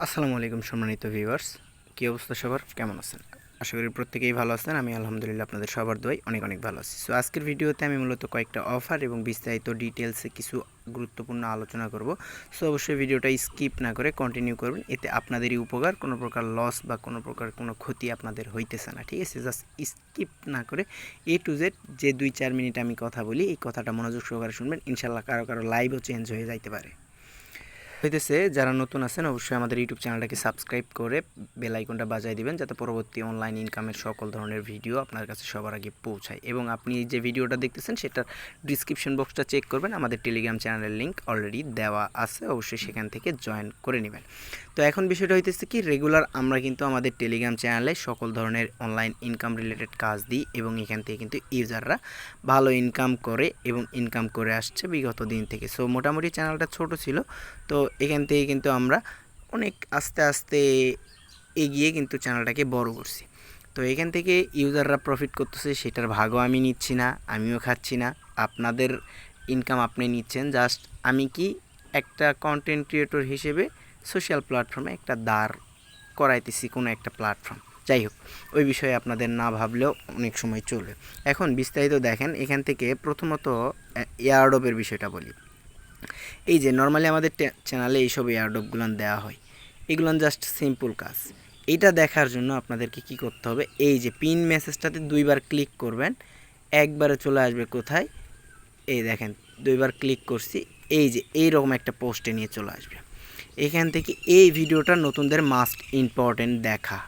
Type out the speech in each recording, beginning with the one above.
আসসালামু আলাইকুম সম্মানিত ভিউয়ার্স, কী অবস্থা সবার, কেমন আছেন? আশা করি প্রত্যেকেই ভালো আছেন। আমি আলহামদুলিল্লাহ আপনাদের সবার দোয়ায় অনেক অনেক ভালো আছি। সো আজকের ভিডিওতে আমি মূলত কয়েকটা অফার এবং বিস্তারিত ডিটেলসে কিছু গুরুত্বপূর্ণ আলোচনা করব। সো অবশ্যই ভিডিওটা স্কিপ না করে কন্টিনিউ করবেন, এতে আপনাদেরই উপকার, কোনো প্রকার লস বা কোনো প্রকার কোনো ক্ষতি আপনাদের হইতেছে না, ঠিক আছে? জাস্ট স্কিপ না করে A to Z যে 2-4 মিনিট আমি কথা বলি, এই কথাটা মনোযোগ সহকারে শুনবেন। ইনশাল্লাহ কারো কারো লাইভও চেঞ্জ হয়ে যাইতে পারে। হইতেছে যারা নতুন আছেন অবশ্যই আমাদের ইউটিউব চ্যানেলটাকে সাবস্ক্রাইব করে বেল আইকনটা বাজায় দিবেন, যাতে পরবর্তী অনলাইন ইনকামের সকল ধরনের ভিডিও আপনার কাছে সবার আগে পৌঁছায়। এবং আপনি যে ভিডিওটা দেখতেছেন সেটার ডিসক্রিপশন বক্সটা চেক করবেন, আমাদের টেলিগ্রাম চ্যানেলের লিঙ্ক অলরেডি দেওয়া আছে, অবশ্যই সেখান থেকে জয়েন করে নেবেন। তো এখন বিষয়টা হইতেছে কি, রেগুলার আমরা কিন্তু আমাদের টেলিগ্রাম চ্যানেলে সকল ধরনের অনলাইন ইনকাম রিলেটেড কাজ দিই এবং এখান থেকে কিন্তু ইউজাররা ভালো ইনকাম করে এবং ইনকাম করে আসছে বিগত দিন থেকে। সো মোটামুটি চ্যানেলটা ছোট ছিল, তো এখান থেকে কিন্তু আমরা অনেক আস্তে আস্তে এগিয়ে কিন্তু চ্যানেলটাকে বড় করছি। তো এখান থেকে ইউজাররা প্রফিট করতেছে, সেটার ভাগও আমি নিচ্ছি না, আমিও খাচ্ছি না, আপনাদের ইনকাম আপনি নিচ্ছেন। জাস্ট আমি কি একটা কন্টেন্ট ক্রিয়েটর হিসেবে সোশ্যাল প্ল্যাটফর্মে একটা দাঁড় করাইতেছি, কোনো একটা প্ল্যাটফর্ম। যাই হোক, ওই বিষয়ে আপনাদের না ভাবলেও অনেক সময় চলবে। এখন বিস্তারিত দেখেন, এখান থেকে প্রথমত এয়ারড্রপের বিষয়টা বলি। এই যে নর্মালি আমাদের চ্যানেলে এইসব এয়ারড্রপগুলো দেওয়া হয়, এগুলো জাস্ট সিম্পল কাজ। এইটা দেখার জন্য আপনাদেরকে কি করতে হবে, এই যে পিন মেসেজটাতে 2বার ক্লিক করবেন, একবারে চলে আসবে কোথায়, এই দেখেন 2বার ক্লিক করছি, এই যে এইরকম একটা পোস্টে নিয়ে চলে আসবে। এখান থেকে এই ভিডিওটা নতুনদের মাস্ট ইম্পর্টেন্ট দেখা,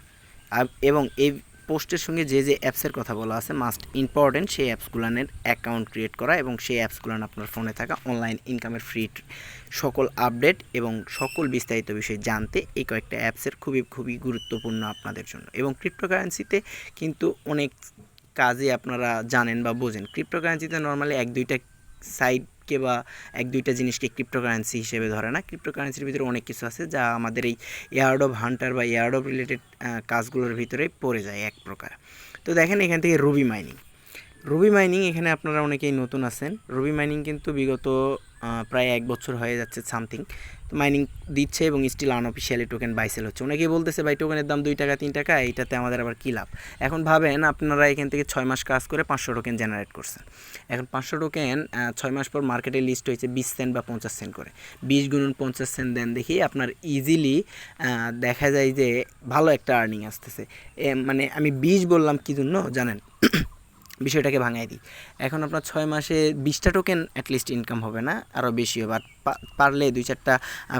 এবং এই পোস্টের সঙ্গে যে যে অ্যাপসের কথা বলা আছে মাস্ট ইম্পর্টেন্ট, সেই অ্যাপসগুলোর অ্যাকাউন্ট ক্রিয়েট করা এবং সেই অ্যাপসগুলো আপনার ফোনে থাকা অনলাইন ইনকামের ফ্রি সকল আপডেট এবং সকল বিস্তারিত বিষয় জানতে এই কয়েকটা অ্যাপসের খুবই খুবই গুরুত্বপূর্ণ আপনাদের জন্য। এবং ক্রিপ্টোকারেন্সিতে কিন্তু অনেক কাজে আপনারা জানেন বা বোঝেন। ক্রিপ্টোকারেন্সিতে নর্মালি 1-2টা সাইটকে বা 1-2টা জিনিসকে ক্রিপ্টোকারেন্সি হিসেবে ধরে না। ক্রিপ্টোকারেন্সির ভিতরে অনেক কিছু আছে যা আমাদের এই এয়ারড্রপ হান্টার বা এয়ারড্রপ রিলেটেড কাজগুলোর ভিতরে পড়ে যায় এক প্রকার। তো দেখেন এখান থেকে রুবি মাইনিং এখানে আপনারা অনেকেই নতুন আছেন। রুবি মাইনিং কিন্তু বিগত প্রায় 1 বছর হয়ে যাচ্ছে সামথিং, তো মাইনিং দিচ্ছে এবং স্টিল আনঅফিসিয়ালি টোকেন বাইসেল হচ্ছে। অনেকেই বলতেছে ভাই টোকেনের দাম 2 টাকা 3 টাকা, এইটাতে আমাদের আবার কী লাভ? এখন ভাবেন আপনারা এখান থেকে 6 মাস কাজ করে 500 টোকেন জেনারেট করছেন। এখন 500 টোকেন 6 মাস পর মার্কেটে লিস্ট হয়েছে 20 সেন্ট বা 50 সেন্ট করে। 20 গুণন 50 সেন্ট দেন দেখি আপনার ইজিলি দেখা যায় যে ভালো একটা আর্নিং আসতেছে। মানে আমি 20 বললাম কী জন্য জানেন? বিষয়টাকে ভাঙাই দিই। এখন আপনার 6 মাসে 20টা টোকেন অ্যাটলিস্ট ইনকাম হবে না, আরও বেশি হবে। আর পারলে 2-4টা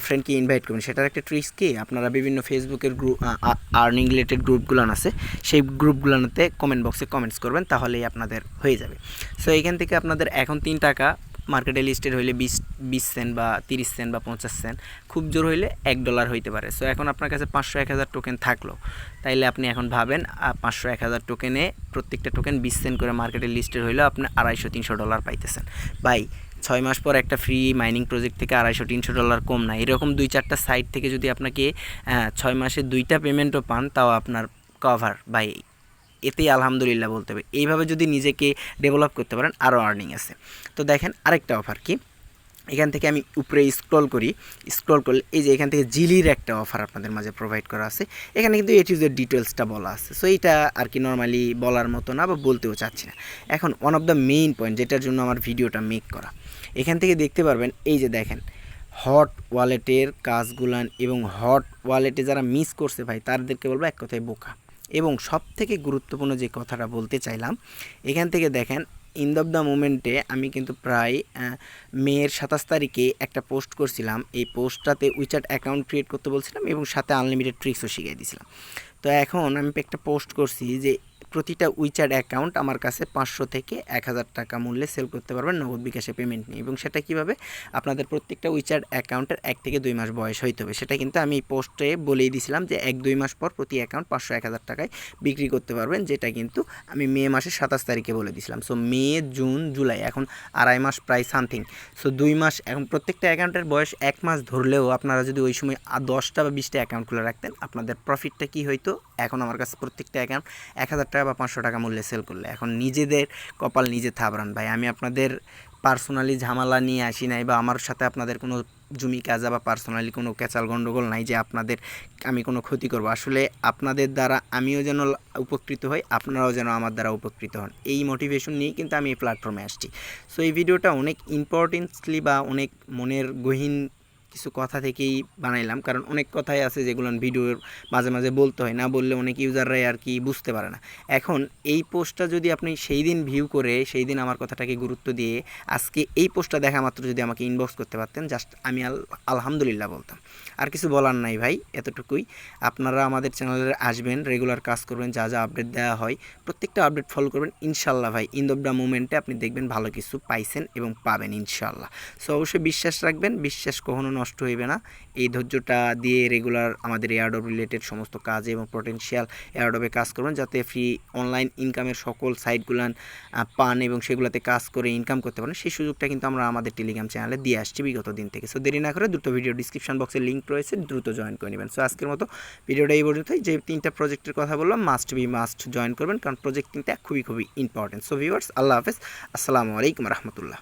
ফ্রেন্ডকে ইনভাইট করবেন। সেটার একটা ট্রিক্স কি, আপনারা বিভিন্ন ফেসবুকের গ্রুপ আর্নিং রিলেটেড গ্রুপগুলো আছে, সেই গ্রুপগুলোতে কমেন্ট বক্সে কমেন্টস করবেন, তাহলেই আপনাদের হয়ে যাবে। সো এইখান থেকে আপনাদের এখন 3 টাকা মার্কেটে লিস্টেড হইলে 20 সেন্ট বা 30 সেন্ট বা 50 সেন্ট, খুব জোর হইলে $1 হইতে পারে। সো এখন আপনার কাছে 500-1000 টোকেন থাকলো, তাইলে আপনি এখন ভাবেন 500-1000 টোকেনে প্রত্যেকটা টোকেন 20 সেন্ট করে মার্কেটে লিস্টেড হইলেও আপনি $250-300 পাইতেছেন। ভাই 6 মাস পর একটা ফ্রি মাইনিং প্রজেক্ট থেকে $250-300 কম না। এরকম 2-4টা সাইট থেকে যদি আপনাকে 6 মাসে 2টা পেমেন্টও পান, তাও আপনার কভার ভাই, এতেই আলহামদুলিল্লাহ বলতে হবে। এইভাবে যদি নিজেকে ডেভেলপ করতে পারেন, আরও আর্নিং আছে। তো দেখেন আরেকটা অফার কি, এখান থেকে আমি উপরে স্ক্রল করলে এই যে এখান থেকে জিলির একটা অফার আপনাদের মাঝে প্রোভাইড করা আছে। এখানে কিন্তু A to Z ডিটেলসটা বলা আছে। সো এইটা আর কি নর্মালি বলার মতো না বা বলতেও চাচ্ছি না। এখন one of the main point, যেটার জন্য আমার ভিডিওটা মেক করা, এখান থেকে দেখতে পারবেন এই যে দেখেন হট ওয়ালেটের কাজগুলান, এবং হট ওয়ালেটে যারা মিস করছে ভাই তাদেরকে বলবো এক কথায় বোকা। এবং সব থেকে গুরুত্বপূর্ণ যে কথাটা বলতে চাইলাম, এখান থেকে দেখেন ইন অফ দ্য মোমেন্টে আমি কিন্তু প্রায় মের 27 তারিখে একটা পোস্ট করছিলাম। এই পোস্টটাতে উইচ্যাট অ্যাকাউন্ট ক্রিয়েট করতে বলছিলাম এবং সাথে আনলিমিটেড ট্রিক্সও শিখিয়ে দিয়েছিলাম। তো এখন আমি একটা পোস্ট করছি যে প্রতিটা উইচ্যাট অ্যাকাউন্ট আমার কাছে 500 থেকে 1000 টাকা মূল্যে সেল করতে পারবেন নগদ বিকাশে পেমেন্ট নিয়ে। এবং সেটা কীভাবে, আপনাদের প্রত্যেকটা উইচ্যাট অ্যাকাউন্টের 1 থেকে 2 মাস বয়স হইতে হবে। সেটা কিন্তু আমি পোস্টে বলেই দিয়েছিলাম যে 1-2 মাস পর প্রতি অ্যাকাউন্ট 500-1000 টাকায় বিক্রি করতে পারবেন, যেটা কিন্তু আমি মে মাসের 27 তারিখে বলে দিয়েছিলাম। সো মে, জুন, জুলাই, এখন 2.5 মাস প্রায় সামথিং। সো 2 মাস, এখন প্রত্যেকটা অ্যাকাউন্টের বয়স 1 মাস ধরলেও আপনারা যদি ওই সময় 10টা বা 20টা অ্যাকাউন্ট খুলে রাখতেন, আপনাদের প্রফিটটা কী হইতো, এখন আমার কাছে প্রত্যেকটা অ্যাকাউন্ট 1000 টাকা বা 500 টাকা মূল্যে সেল করলে এখন নিজেদের কপাল নিজে থাবড়ান ভাই। আমি আপনাদের পার্সোনালি ঝামেলা নিয়ে আসি নাই বা আমার সাথে আপনাদের কোনো জমি কাজা বা পার্সোনালি কোনো ক্যাচাল গণ্ডগোল নাই যে আপনাদের আমি কোনো ক্ষতি করব। আসলে আপনাদের দ্বারা আমিও যেন উপকৃত হই, আপনারাও যেন আমার দ্বারা উপকৃত হন, এই মোটিভেশন নিয়েই কিন্তু আমি এই প্ল্যাটফর্মে আসছি। সো এই ভিডিওটা অনেক ইম্পর্টেন্টলি বা অনেক মনের গহীন কিছু কথা থেকেই বানাইলাম, কারণ অনেক কথাই আছে যেগুলো ভিডিওর মাঝে মাঝে বলতে হয়, না বললে অনেক ইউজাররাই আর কি বুঝতে পারে না। এখন এই পোস্টটা যদি আপনি সেই দিন ভিউ করে সেই দিন আমার কথাটাকে গুরুত্ব দিয়ে আজকে এই পোস্টটা দেখা মাত্র যদি আমাকে ইনবক্স করতে পারতেন, জাস্ট আমি আলহামদুলিল্লাহ বলতাম। আর কিছু বলার নাই ভাই, এতটুকুই। আপনারা আমাদের চ্যানেলে আসবেন, রেগুলার কাজ করবেন, যা যা আপডেট দেওয়া হয় প্রত্যেকটা আপডেট ফলো করবেন, ইনশাল্লাহ ভাই ইন দ্য মুমেন্টে আপনি দেখবেন ভালো কিছু পাইছেন এবং পাবেন ইনশাল্লাহ। সো অবশ্যই বিশ্বাস রাখবেন, বিশ্বাস কখনো নষ্ট হইবে না। এই ধৈর্যটা দিয়ে রেগুলার আমাদের এয়ারড্রপ রিলেটেড সমস্ত কাজে এবং পটেনশিয়াল এয়ারড্রপে কাজ করবেন, যাতে ফ্রি অনলাইন ইনকামের সকল সাইটগুলান পান এবং সেগুলোতে কাজ করে ইনকাম করতে পারেন। সেই সুযোগটা কিন্তু আমরা আমাদের টেলিগ্রাম চ্যানেলে দিয়ে আসছি বিগত দিন থেকে। সো দেরি না করে দুটো ভিডিও ডিসক্রিপশন বক্সে লিঙ্ক রয়েছে, দ্রুত জয়েন করে নেবেন। সো আজকের মতো ভিডিওটা এই পর্যন্তই। যে 3টা প্রজেক্টের কথা বললাম মাস্ট জয়েন করবেন, কারণ প্রজেক্ট 3টা খুবই ইম্পর্টেন্ট। সো ভিউয়ার্স, আল্লাহ হাফেজ, আসসালামু আলাইকুম রহমতুল্লাহ।